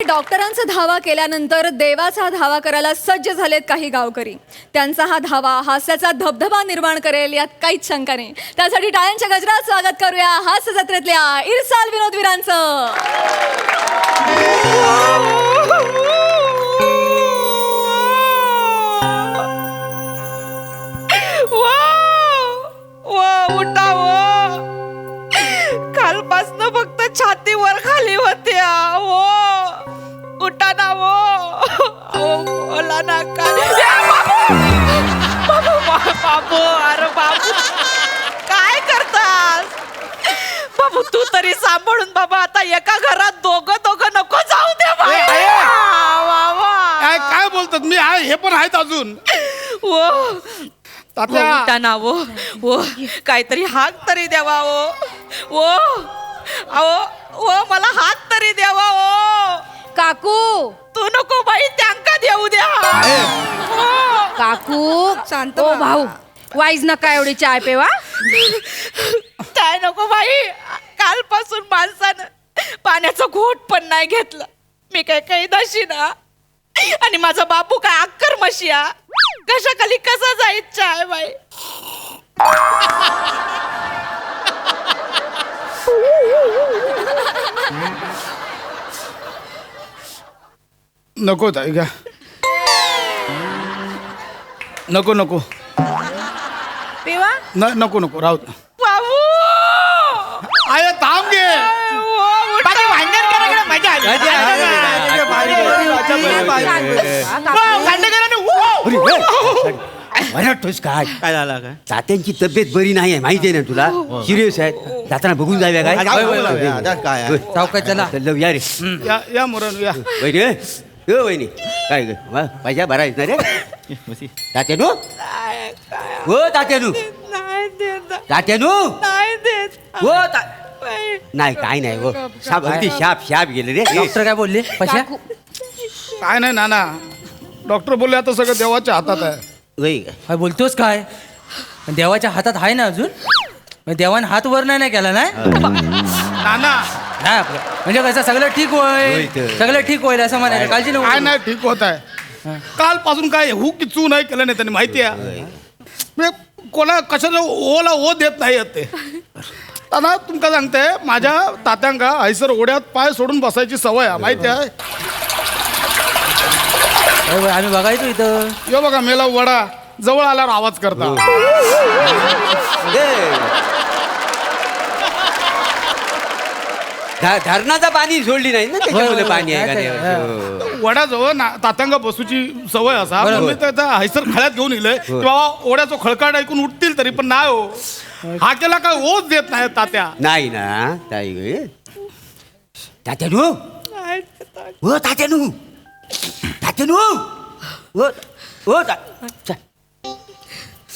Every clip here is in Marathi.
डॉक्टरांचा धावा केल्यानंतर देवाचा धावा करायला सज्ज झालेत काही गावकरी. त्यांचा हा धावा हास्याचा धबधबा निर्माण करेल यात काहीच शंका नाही. त्यासाठी टाळ्यांच्या गजरात स्वागत करूया हास्य जत्रेतल्या इरसाल विनोदवीरांचं. कालपासनं फक्त छातीवर खाली होत्या. उठा ना बोला ना बाबू. अरे बाबू काय करतास बाबू? तू तरी सांभाळून बाबा. आता एका घरात दोघं नको जाऊ दे बाबा. काय बोलतात? मी आहे, हे पण आहेत अजून. उठा ना वो काहीतरी हात तरी द्यावा ओ मला हात तरी द्यावा काकू. तू नको बाई, त्यांका देऊ द्या. काकू शांत ओ भाऊ, वाईज नका एवढी चाय पेवा. काय नको बाई. कालपासून माणसानं पाण्याचा घोट पण नाही घेतला. मी काय काही दशी ना, आणि माझा बापू काय अक्कर मशिया. कशाखाली कसा जाईल चाय बाई. नको ताई घ्या. नको नको पेवा. नको नको राहू दे. बाबू आय थांब घे. म्हणतोस काय काय झालं? काय तात्यांची तब्येत बरी नाही आहे माहिती आहे ना तुला. सिरियस आहेत. जाताना बघून जाऊया काय? काय चौकात चला या रे. या मोरण या. वहिनी हो वहिनी काय ग पैसा भरा येत ना रे तात्यानू. हो तात्यानू तात्यानू नाही देत हो नाही काय नाही हो. शाप अगदी शाप गेले रे. डॉक्टर काय बोलले? पैसा काय नाही नाना, डॉक्टर बोलले आता सगळं देवाच्या हातात आहे. वही काय बोलतोस? काय देवाच्या हातात आहे ना अजून? देवाने हात वर नाही केला नाही नाना नाही आपलं. म्हणजे कसं सगळं ठीक होईल, सगळं ठीक होईल असं म्हणायचं. काळजी काय नको. नाही ठीक होत आहे. कालपासून काय हू की चू नाही केलं नाही त्यांनी माहिती आहे. म्हणजे कोणा कशाला ओला ओ देत नाही येत ते. दादा तुमका सांगते, माझ्या तात्यांका हैसर ओढ्यात पाय सोडून बसायची सवय आहे माहिती आहे. आम्ही बघायचो इथं. यो बघा मेला वडा जवळ आल्यावर आवाज करता. धरणाचं पाणी सोडली नाही ना त्याच्यामुळे पाणी आहे का? वडा जवळ तात्यांगा बसूची सवय असा. मी तर हैसर खळ्यात घेऊन येलोय किंवा ओढ्याचा खळकाट ऐकून उठतील तरी पण नाही हो. हा केला काय ओच देत नाही तात्या. नाही ना ताई. तात्यानू हो तात्यानू तात्यानू हो हो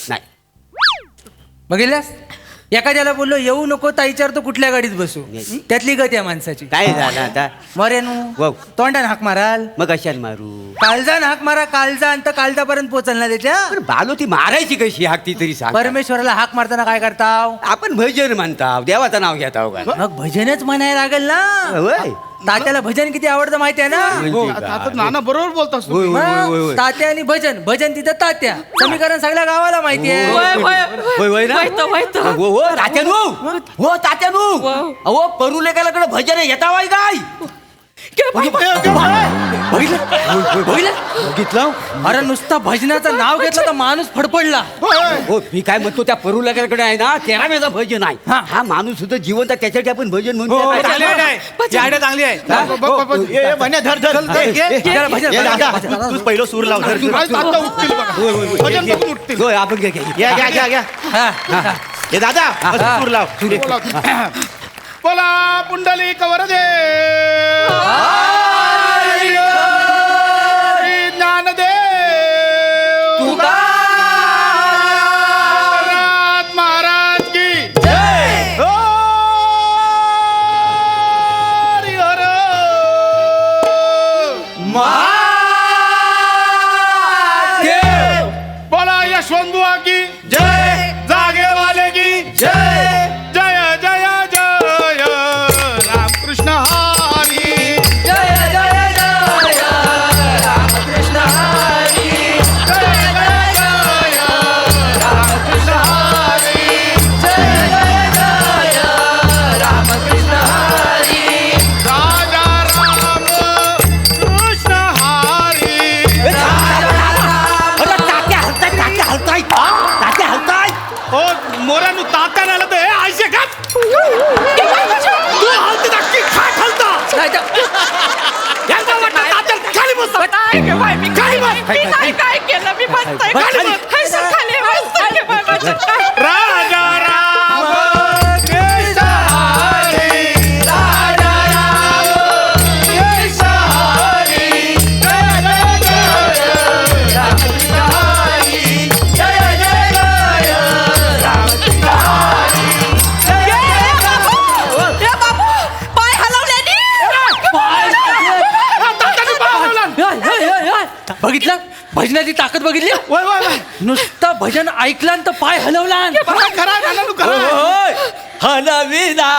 नाही बघितल्यास? एखाद्याला बोललो येऊ नको ताईच्यावर तो कुठल्या गाडीत बसू. त्यातली गत या माणसाची. काय झालं आता? मरेनू तोंडाने हाक माराल. मग कशाला मारू? काळजान हाक मारा. काळजा अंत काळजापर्यंत पोचल ना त्याच्या. बालो ती मारायची कशी हाकती तरी सांग. परमेश्वराला हाक मारताना काय करताव? आपण भजन म्हणताव, देवाचं नाव घेताव का? मग भजनच म्हणायला लागेल ना. होय. तात्याला भजन किती आवडतं माहिती आहे ना. आता नाना बरोबर बोलतास तू. मग तात्या आणि भजन. भजन तिथं तात्या. समीकरण सगळ्या गावाला माहिती आहे. होय ना? हो हो तात्यानू हो तात्यानू. अहो परुलेकाकडे भजन येतावाय काय? बघितलं? अरे नुसता भजनाचं नाव घेतलं तर माणूस फडफडला. हो मी काय म्हणतो, त्या परुलेकाकडे आहे ना 13 वेळा भजन आहे. हा माणूस सुद्धा जिवंत आहे, त्याच्यासाठी आपण भजन म्हणतो. चांगली आहे. तू पहिलं सूर लाव. आता उठतील बघा. भजन बघून उठतील. होय आपण घ्या. हे दादा सूर लाव. बोला पुंडलिक वरदे ज्ञानदेव महाराज की जय. हर महादेव. बोला यशवंत बुवा की जय. जागे वाले की जय. जय जय जय रामकृष्ण हरी. जय जय जय नाही गे बाई मी काय काय केलं मी बसतोय खाली. हाय सर, खाली बसतोय गे बाई माझ्या. राजा राम केशरी, राजा राम केशरी, जय जय जय राम बिहारी, जय जय जय राम बिहारी, जय जय जय. ए बाबू, पाय हलवल्यानी. तात्याने पाय हलवला. बघितलं भजनाची ताकद बघितली वय वय वय. नुसतं भजन ऐकलं तर पाय हलवला खरा खरा गाणं तू खरा. हलविला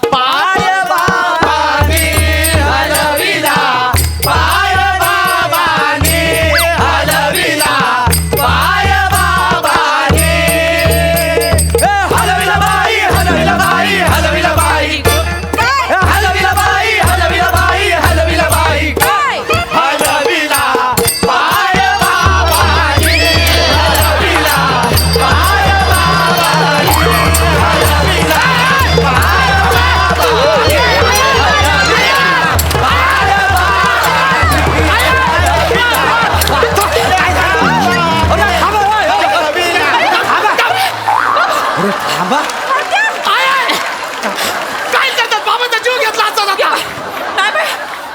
पाय बाबाने, हलविला पाय बाबाने, हलविला पाय बाबाने. हलविला बाई, हलविला बाई, हलविला बाई, हलविला बाई, हलविला बाई, हलविला बाई, हलविला पाय बाबाने, हलविला पाय बाबाने, हलविला पाय बाबाने, काय करतात बाबाचा जीव घेतला असता आता. नाही बाई,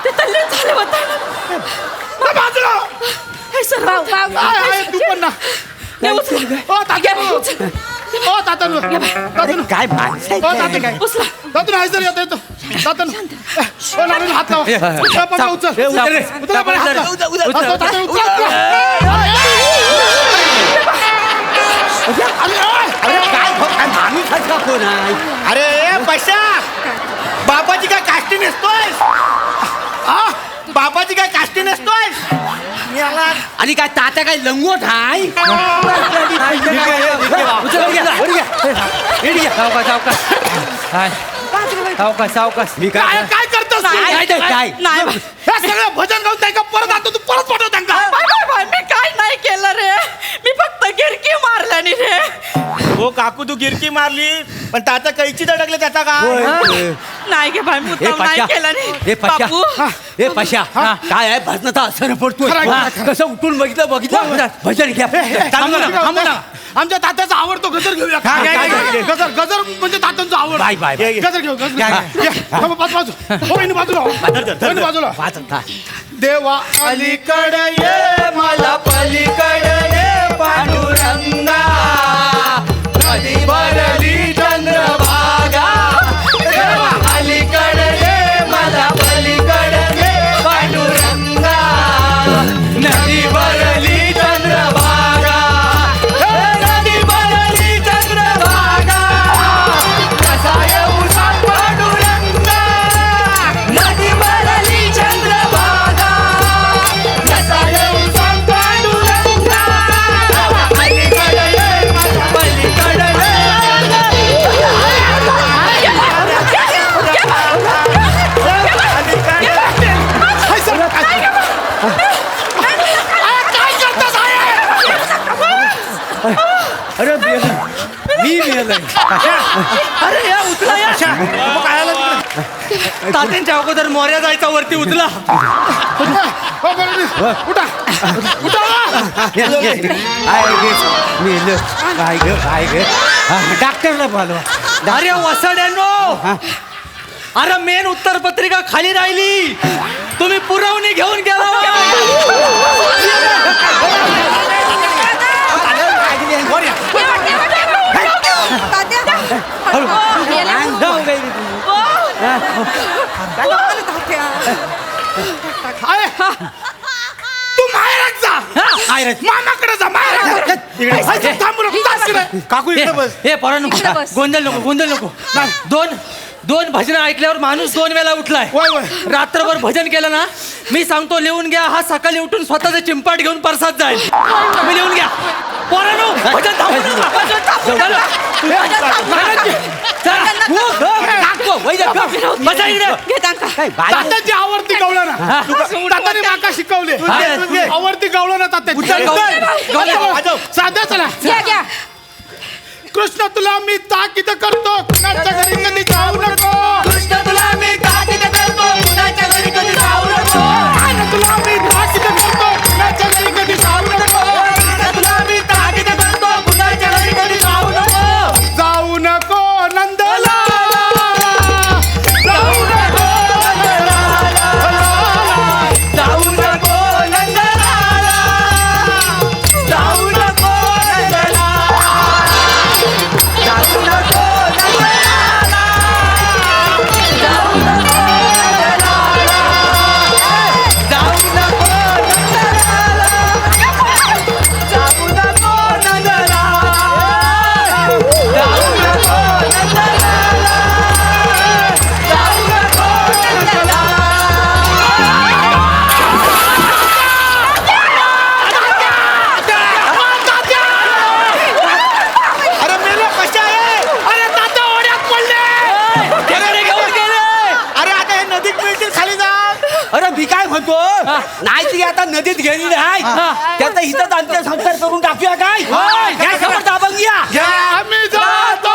ते तल्लीन झाले होते. बाजूला. हे सर, आहे, आहे, तू पण ना. हे उचल. ओ तात्यानू, ओ तात्यानू, तात्यानू. काय माणसं ओ तात्यानू, उचला. तात्यानू आहे सर येतो तात्यानू. ओ लाडूला हात लावा. ए, पप्पा, उचल. उचल रे. उचल, पण हात लावा. उचल, उचल, हात लावा, तात्यानू, उचल. अरे काय माणूस का कोण आहे? अरे पशा, बाबाची काय काष्टी नेसतोय? बाबाची काय काष्टी नसतोय? आणि काय तात्या काय लंगोट हाय? सावकाश मी काय काय करतोस तू? काय ते, काय? नाही बाई. हे सगळं भजन गाऊन त्यांना परत आणतो तू परत पाठव त्यांना. बाय, मी काय नाही केलं रे. मी फक्त गिरकी मारल्यानी रे. हो काकू, तू गिरकी मारली पण ताता कैची अडकले त्याचा का? नाही गे बाय, मुद्दाम नाही केलं रे. बापू, हे पशा काय आहे भजनाचा असर पडतोय. खरं आहे, हा, खरं आहे. कसं उठून बघितलं भजन घ्या. थांबू ना, थांबू ना. आमच्या तात्याचा आवडतो गजर घेऊया. गजर गजर म्हणजे तात्यांचा आवड. Bye, bye, bye. गजर घेऊ गजर घेऊ. थांबा, बाजू हो वहिनी बाजूला हो. वहिनी बाजूला. देवा अलीकडे ये मला पलीकडे ये पांडुरंगा, नदी भरली चंद्रभागा. देवा अलीकडे ये मला पलीकडे ये पांडुरंगा, नदी भरली चंद्रभागा, नदी भरली चंद्रभागा. कसा येऊ सांग पांडुरंगा, नदी भरली चंद्रभागा. कसा येऊ सांग पांडुरंगा, अलीकडे ये मला पलीकडे ये. हाय सर, काय करतोस अरे मी मेलय. अरे या उचला या तात्यांच्या अगोदर मोर्या जायचा वरती उचला. हो बरोबर उठा काय ग काय ग डॉक्टरला बोलवा. अरे वसाड्यांनो, अरे मेन उत्तर पत्रिका खाली राहिली, तुम्ही पुरवणी घेऊन गेला. आहे. तू माहेरात जा. मामाकडे जा माहेरात. थांबू नको, जास्त नाही. काकू इकडे बस. हे पोरांनो, इकडे बस. गोंधळ नको. दोन भजन ऐकल्यावर माणूस 2 वेळा उठलाय. होय, होय. रात्रभर भजन केलं ना, मी सांगतो लिहून घ्या, हा सकाळी उठून स्वतःचा चिंपाट घेऊन परसात जाईल. तुम्ही लिहून घ्या. पोरांनो, भजन थांबू नका. चला. बसा इकडे. तात्याची आवडती गवळण ना. तात्याने माका शिकवले. आवडती गवळण ना तात्याची. साध्या चला. घ्या कृष्ण तुला मी ताकीद करतो, कुणाच्या घरी कधी जाऊ नको. कृष्ण तुला मी ताकीद करतो, कुणाच्या घरी कधी जाऊ नको. तुला मी ताकीद करतो, काय म्हणतो नाही ती आता नदीत गेलेली आहे त्याचा हिथंच अंत्यसंस्कार करून टाकूया काय घ्या खबर दाबून घ्या आम्ही जातो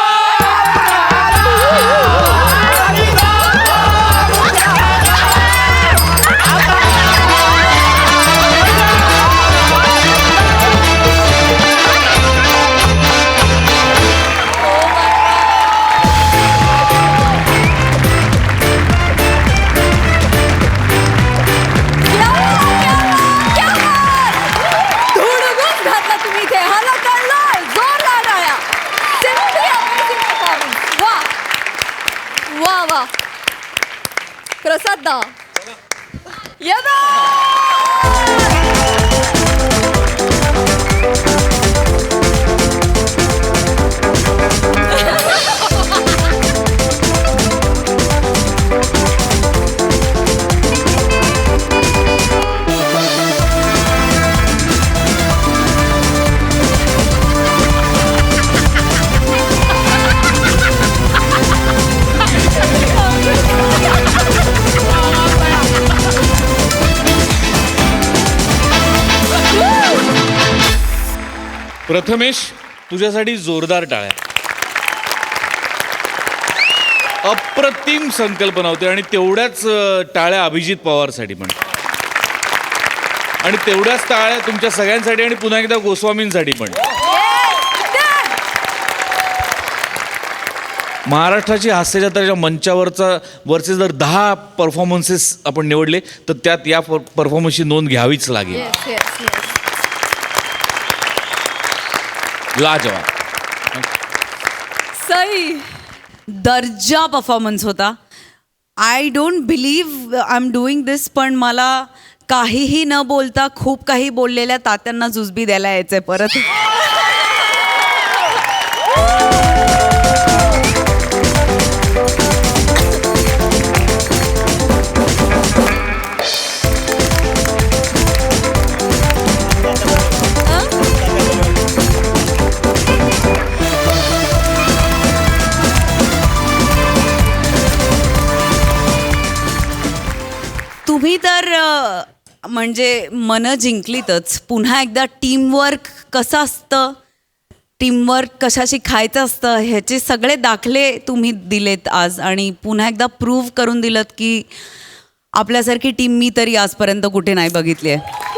धुडगूस घातला तुम्ही इथे हाला कळलं जोरदार टाळ्या Simply amazing performance. वा वा वा प्रसाद दा प्रथमेश तुझ्यासाठी जोरदार टाळ्या. अप्रतिम संकल्पना होती आणि तेवढ्याच टाळ्या अभिजित पवारसाठी पण आणि तेवढ्याच टाळ्या तुमच्या सगळ्यांसाठी आणि पुन्हा एकदा गोस्वामींसाठी पण. महाराष्ट्राची हास्यजत्राच्या वरचे जर 10 परफॉर्मन्सेस आपण निवडले तर त्यात या परफॉर्मन्सची नोंद घ्यावीच लागेल. लाजवाब. सई दर्जा परफॉर्मन्स होता. I don't believe I am doing this. पण मला काहीही न बोलता खूप काही बोललेल्या तात्यांना जुजबी द्यायला यायचंय परत. तुम्ही तर म्हणजे मनं जिंकलीतच. पुन्हा एकदा टीमवर्क कसं असतं, टीमवर्क कशाशी खायचं असतं ह्याचे सगळे दाखले तुम्ही दिलेत आज आणि पुन्हा एकदा प्रूव्ह करून दिलं की आपल्यासारखी टीम मी तरी आजपर्यंत कुठे नाही बघितली आहे.